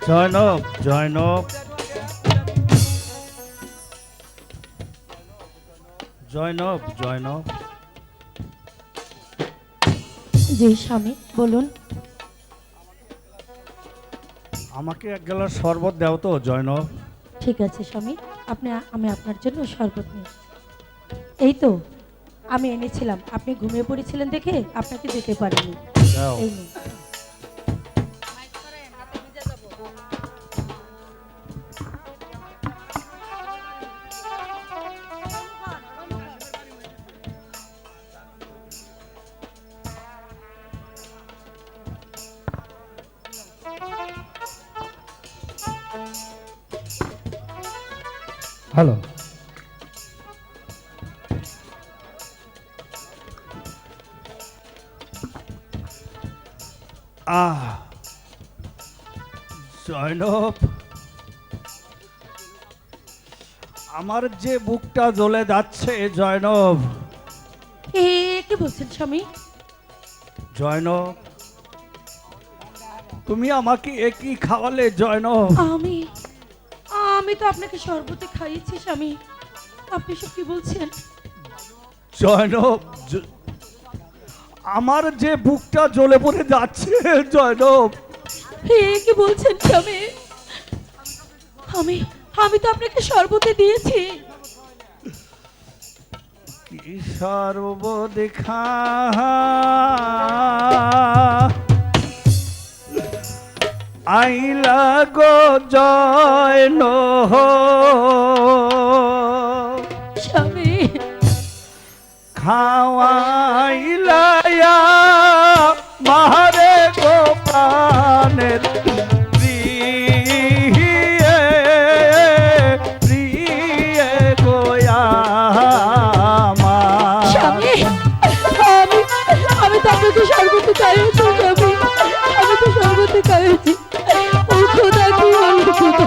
জয়নব জয়নব জয়নব জয়নব জি স্বামী বলুন। আমাকে এক গ্লাস শরবত দাও তো জয়নব। ঠিক আছে স্বামী, আমি আপনার জন্য শরবত নিই। এই তো আমি এনেছিলাম, আপনি ঘুমিয়ে পড়েছিলেন দেখে আপনাকে যেতে পারিনি। দাও। এই নিন। হ্যালো। জয়নব, আমার যে বুকটা জ্বলে যাচ্ছে জয়নব। কি বলছেন স্বামী? জয়নব, তুমি আমাকে একই খাওয়ালে জয়নব। আমি আমি তো আপনাকে শরবতে খাইয়েছি স্বামী, আপনি সব কি বলছেন? জয়নব, আমার যে বুকটা জ্বলে পড়ে যাচ্ছে জয়নব। কি বলছেন স্বামী? আমি আমি তো আপনাকে শরবতে দিয়েছি। কি সর্ব দেখা আইলা গো জয়নব, স্বামী খাওয়াইলা মারে গো প্রাণের প্রিয়ে প্রিয়ে গোয়া স্বামী, আমি আমি তো আপনাকে শরবতে খাইয়েছি স্বামী, আমি তো শরবতে খাইয়েছি। ও খোদা, কি হলো খোদা?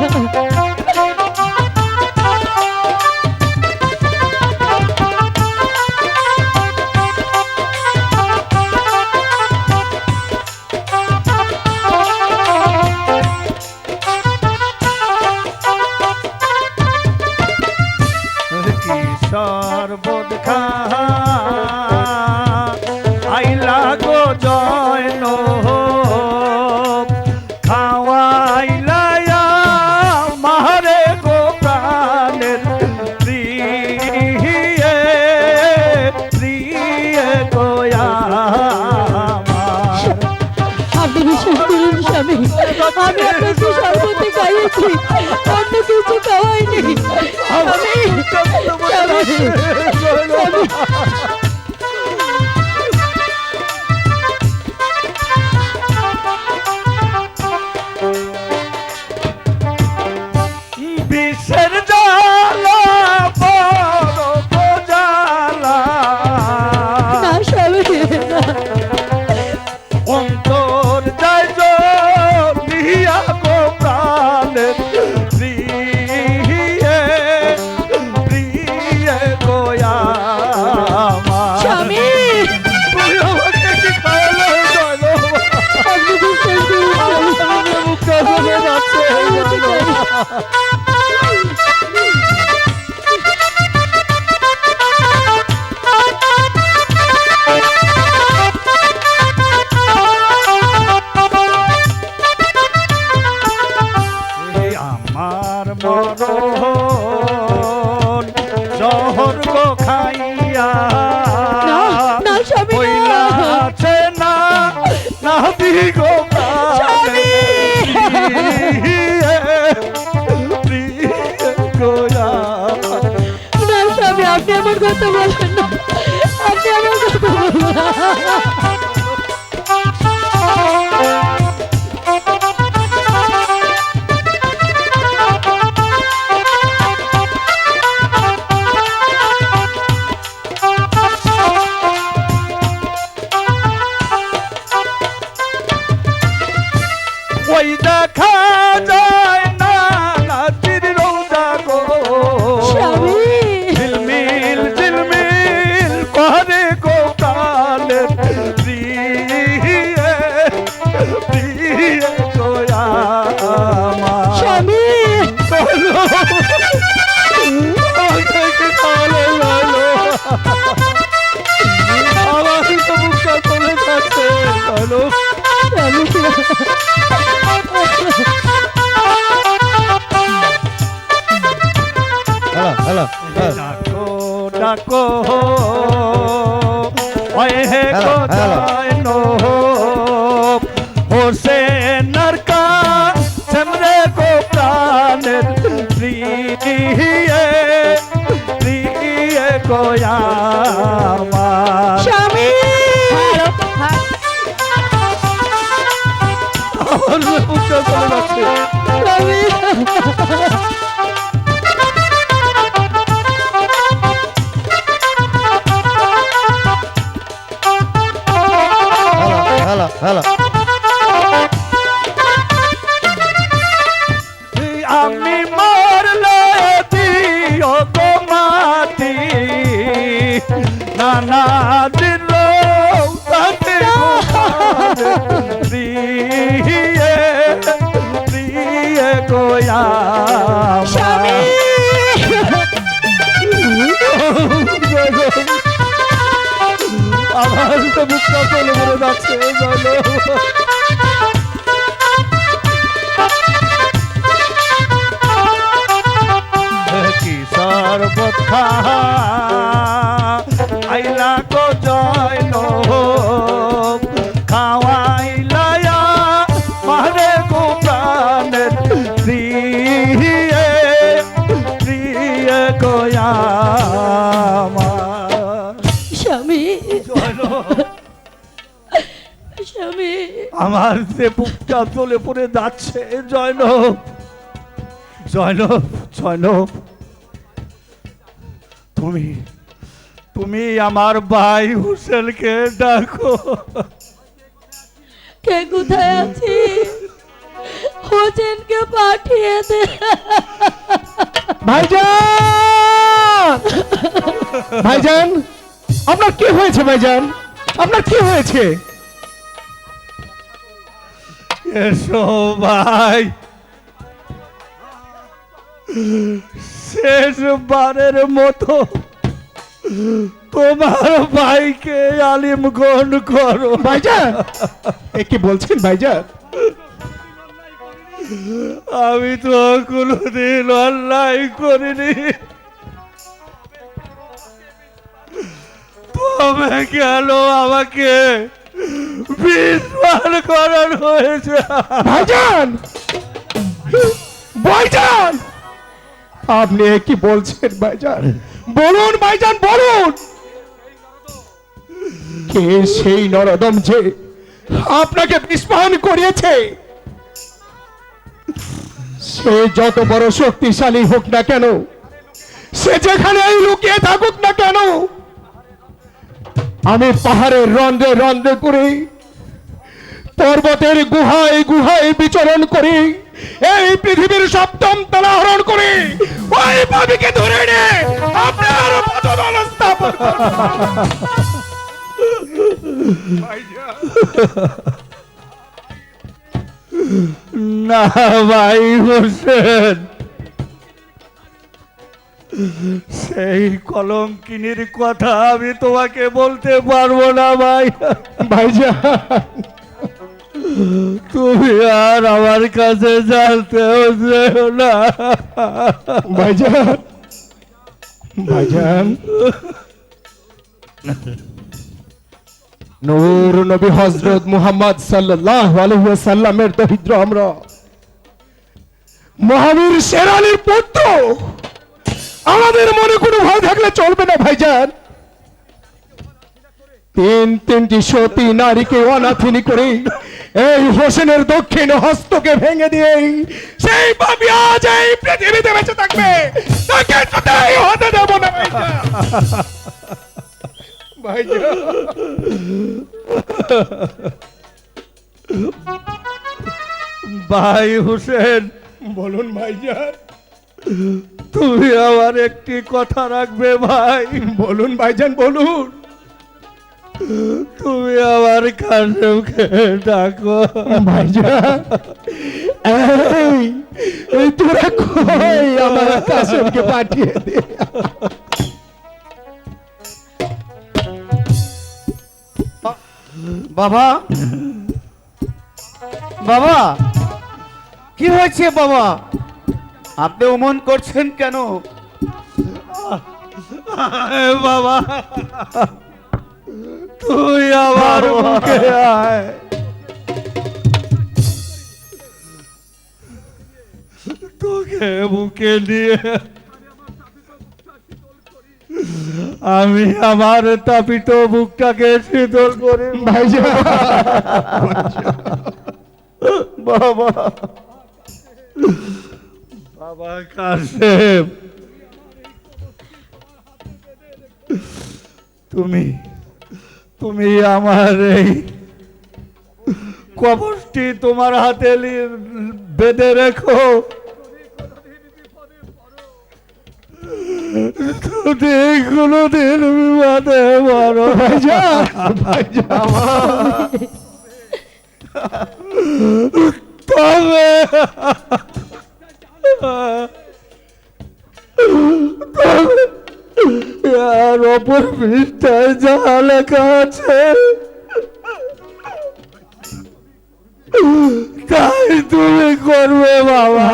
সর্বদ খা আইলা গো জয়নব, খাওয়াইলা মারে গো প্রাণের প্রিয়ে প্রিয়ে গোয়া। আপনি বিশ্বাস করুন স্বামী, আমি আপনাকে শরবতে খাইয়েছি, অন্য কিছু খাওয়াইনি। স্বামী, বিষের জ্বালা বড় জ্বালা, না স্বামী, অন্তর যায় জ্বলিয়া গো প্রাণের প্রিয়ে প্রিয়ে গোয়া। স্বামী, তুমি আমাকে কি খাওয়ালে জয়নব? আপনি বিশ্বাস করুন আমার মুখটা জ্বলে যাচ্ছে জয়নব। আমার মরণ জহর গো খাইয়া না, না স্বামী, না। হইলাছে না না গো স্বামী! গোয়া। না স্বামী, আপনি আমার কথা বলবেন না, আপনি আমার কথা বলবেন না। ওই দেখা যায় না নাচির রোজা গো, স্বামী, ঝিলমিল ঝিলমিল করে গো কালের হ্যালো ডাকো ডাকো ওই হে হ্যালো, হ্যালো। কোথায়নো হোসেনার কাসেম রে গো প্রাণের প্রিয়ে প্রিয়ে গো আমার স্বামী আমার বুকটা চলে যাচ্ছে। স্বামী হ্যালো হ্যালো আমি মরলে দিও গো মাটি নানা দিন তাতে প্রিয়ে প্রিয়ে গোয়া স্বামী আমার তো মুখটা চলে মরে যাচ্ছে জানো কি সর্বত আইলা গো জয় খাওয়াইলা মারে গো প্রাণের প্রিয়ে প্রিয়ে গোয়া স্বামী স্বামী আমার যে বুকটা চলে পড়ে যাচ্ছে জয়নব জয়নব জয়নব তুমি তুমি আমার ভাই হুসেনকে ডাকো কে কোথায় আছি হোসেনকে পাঠিয়ে দে ভাইজান ভাইজান আপনার কি হয়েছে ভাইজান আপনার কি হয়েছে এসো ভাই শেষবারের মতো তোমার ভাইকে আলিম গ্রহণ করো ভাইজান এ কি বলছেন ভাইজান আমি তো কোনোদিন অন্যায় করিনি তবে কেন আমাকে বিস্ফোরণ করানো হয়েছে ভাইজান ভাইজান আপনি এ কি বলছেন ভাইজান বলুন ভাইজান বলুন কে সেই নরদম যে আপনাকে বিস্ফোরণ করিয়েছে সে যত বড় শক্তিশালী হোক না কেন সে যেখানেই লুকিয়ে থাকুক না কেন আমি পাহাড়ের রন্ধ্রে রন্ধ্রে করে পর্বতের গুহায় গুহায় বিচরণ করি এই পৃথিবীর সপ্তম তলা হরণ করি ওই পাপিকে ধরে নে আপনার পদতল স্থাপন না ভাই হোসেন সেই কলঙ্কিনীর কথা আমি তোমাকে বলতে পারবো না ভাই ভাইজান তুমি আর আমার কাছে জানতেও যেও না ভাইজান ভাইজান নূর নবী হযরত মুহাম্মদ সাল্লাল্লাহু আলাইহি ওয়াসাল্লামের দরিদ্র আমরা মহাবীর শের আলীর পুত্র আমাদের মনে কোনো ভয় থাকলে চলবে না ভাইজান তিনটি সতী নারীকে অনাথিনী করে এই হোসেনের দক্ষিণ হস্তকে ভেঙে দিয়ে সেই পাপী আজ এই পৃথিবীতে বেঁচে থাকবে তাকে কোথায় হতে দেব না ভাইজান ভাই হোসেন বলুন ভাইজান তুমি আমার একটি কথা রাখবে ভাই বলুন ভাইজান বলুন তুমি আমার কাসেমকে ডাকো ভাইজান এই তোরা কই আমার কাসেমকে পাঠিয়ে দে বাবা বাবা কি হয়েছে বাবা আপনি অমন করছেন কেন বাবা, তুই আমার বুকে আয়। তোকে বুকে নিয়ে আমি আমার তাপিত বুকটাকে শীতল করি। ভাইজান বাবা, বাবা কাশেম, তুমি তুমি আমার এই কবরটি তোমার হাতে বেঁধে রেখো। যদি কোনোদিন বিপদে পড়ো, তবে আর অপর পৃষ্ঠায় যা লেখা আছে তাই তুমি করবে বাবা।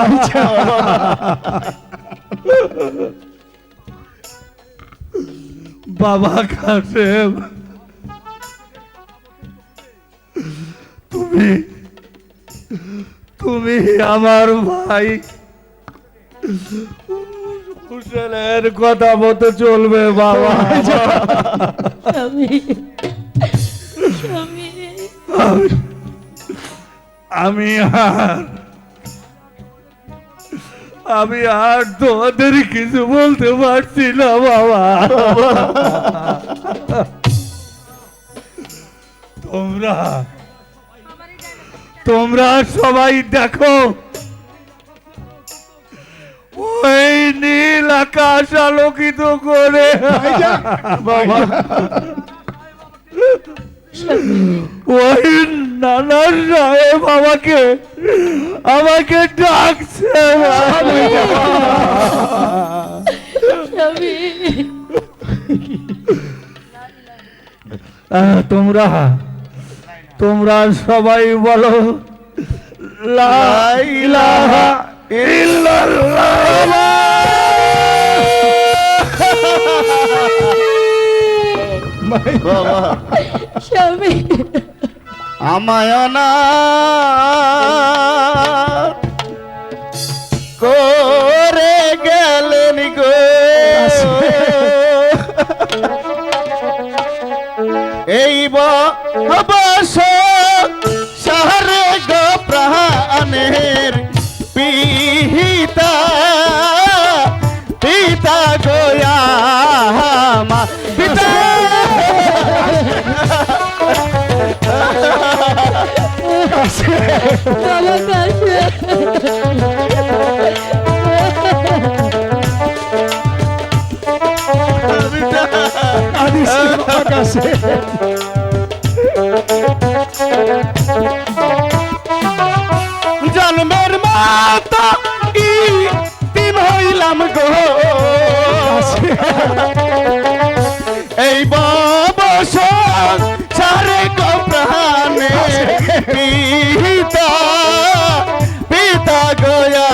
বাবা কাশেম, তুমি তুমি আমার ভাই হুসেনের কথা মতো চলবে বাবা। স্বামী, স্বামী, আমি আর তোমাদের কিছু বলতে পারছি না বাবা। তোমরা সবাই দেখো, ওই নীল আকাশ আলোকিত করে বাবা ওই নানা সাহেব আমাকে ডাকছে। স্বামী, তোমরা সবাই বলো লা ইলাহা ইল্লাল্লাহ। স্বামী, আমায় না করে গেলেন গো এই বস শহরে গো প্রাণের পিতা পিতা গোয়া পিতা বাবা কাশেম, জন্মের মাতা তিন হইলাম গো এই ববস সারে গো প্রাণে পিতা পিতা গয়া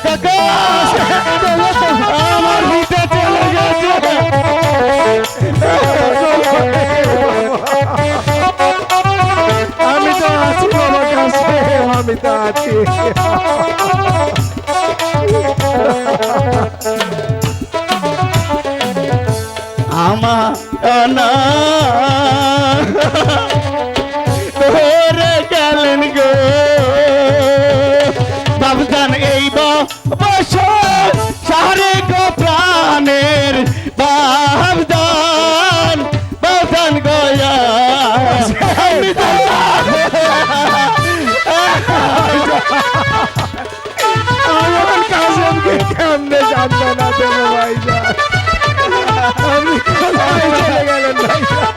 কাকা আমার ভিটে চলে গেছে আমি তো আছি বাবার কাছে, আমি তো আছি। আমার না ধরে গেলেন গো বাবুজান এই বছর সারে গো প্রাণের বাবুজান বাবুজান গয়া আমি তো আমার কাজেমকে কেমনে জানবে না দেবো ভাইজান, আপনি কোথায় চলে গেলেন ভাইজান?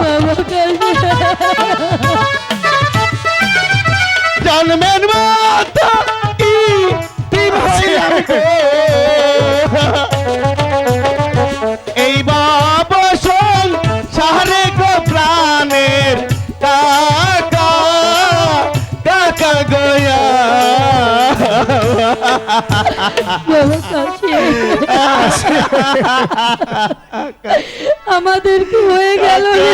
বাবার কাছে জন্মের মাতা এই বাবা শোন সারে গো প্রাণের কাকা কাকা গয়া বাবার কাছে আমাদের কি হয়ে গেল রে?